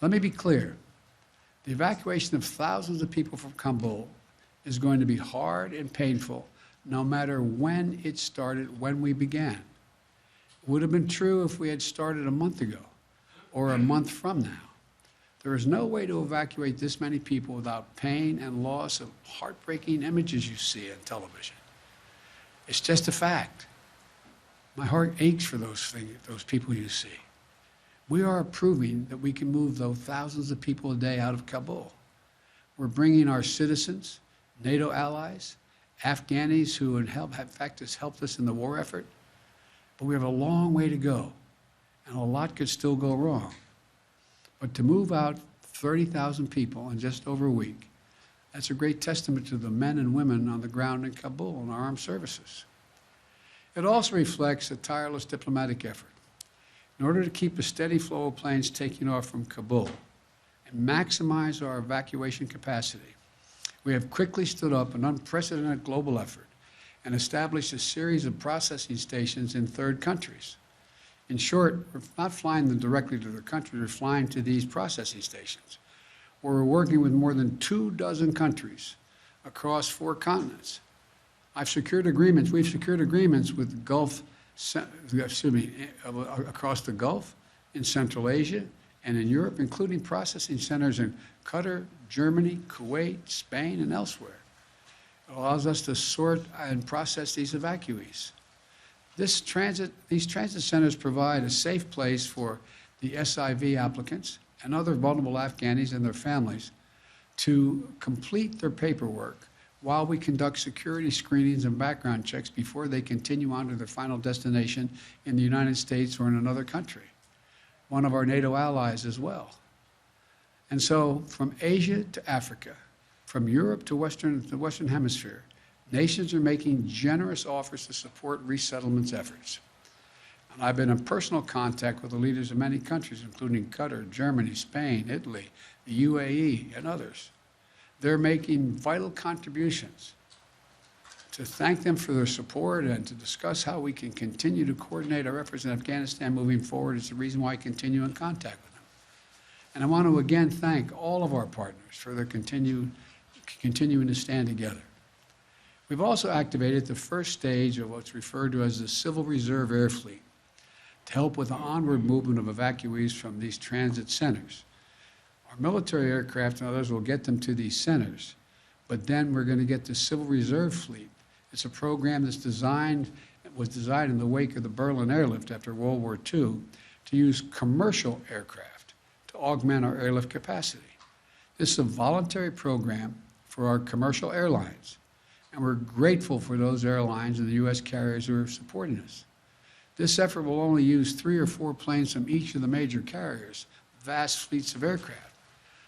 Let me be clear. The evacuation of thousands of people from Kabul is going to be hard and painful, no matter when it started, when we began. It would have been true if we had started a month ago or a month from now. There is no way to evacuate this many people without pain and loss of heartbreaking images you see on television. It's just a fact. My heart aches for those people you see. We are proving that we can move those thousands of people a day out of Kabul. We're bringing our citizens, NATO allies, Afghanis who in fact has helped us in the war effort, but we have a long way to go, and a lot could still go wrong. But to move out 30,000 people in just over a week, that's a great testament to the men and women on the ground in Kabul and our armed services. It also reflects a tireless diplomatic effort. In order to keep a steady flow of planes taking off from Kabul and maximize our evacuation capacity, we have quickly stood up an unprecedented global effort and established a series of processing stations in third countries. In short, we're not flying them directly to their country, we're flying to these processing stations, where we're working with more than 24 countries across 4 continents. We've secured agreements with across the Gulf, in Central Asia, and in Europe, including processing centers in Qatar, Germany, Kuwait, Spain, and elsewhere. It allows us to sort and process these evacuees. These transit centers provide a safe place for the SIV applicants and other vulnerable Afghanis and their families to complete their paperwork while we conduct security screenings and background checks before they continue on to their final destination in the United States or in another country, one of our NATO allies as well. And so from Asia to Africa, from Europe to the Western Hemisphere, nations are making generous offers to support resettlement efforts. And I've been in personal contact with the leaders of many countries, including Qatar, Germany, Spain, Italy, the UAE, and others. They're making vital contributions. To thank them for their support and to discuss how we can continue to coordinate our efforts in Afghanistan moving forward is the reason why I continue in contact with them. And I want to again thank all of our partners for their continuing to stand together. We've also activated the first stage of what's referred to as the Civil Reserve Air Fleet to help with the onward movement of evacuees from these transit centers. Our military aircraft and others will get them to these centers, but then we're going to get the Civil Reserve Fleet. It's a program was designed in the wake of the Berlin airlift after World War II to use commercial aircraft to augment our airlift capacity. This is a voluntary program for our commercial airlines, and we're grateful for those airlines and the U.S. carriers who are supporting us. This effort will only use 3 or 4 planes from each of the major carriers, vast fleets of aircraft.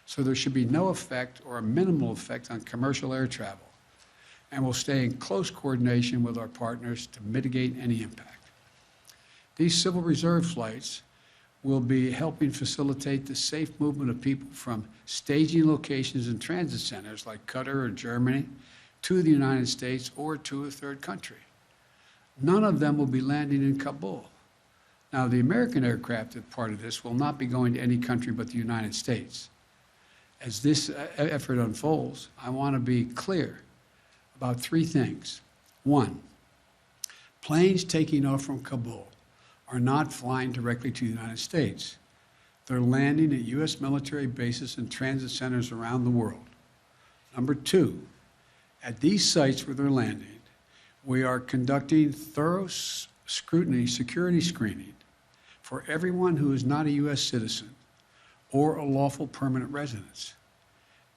So there should be no effect or a minimal effect on commercial air travel. And we'll stay in close coordination with our partners to mitigate any impact. These Civil Reserve flights will be helping facilitate the safe movement of people from staging locations and transit centers like Qatar or Germany to the United States or to a third country. None of them will be landing in Kabul. Now, the American aircraft that part of this will not be going to any country but the United States. As this effort unfolds, I want to be clear about 3 things. 1, planes taking off from Kabul are not flying directly to the United States. They're landing at U.S. military bases and transit centers around the world. Number 2, at these sites where they're landing, we are conducting thorough scrutiny, security screening for everyone who is not a U.S. citizen or a lawful permanent resident.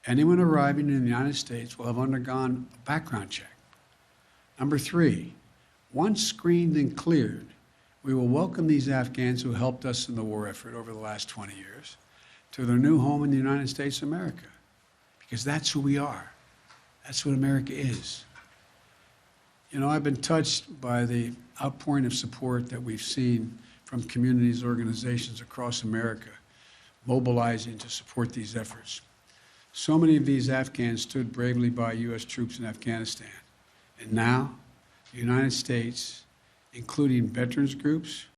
Anyone arriving in the United States will have undergone a background check. Number 3, once screened and cleared, we will welcome these Afghans who helped us in the war effort over the last 20 years to their new home in the United States of America, because that's who we are. That's what America is. You know, I've been touched by the outpouring of support that we've seen from communities, organizations across America mobilizing to support these efforts. So many of these Afghans stood bravely by U.S. troops in Afghanistan. And now, the United States, including veterans groups,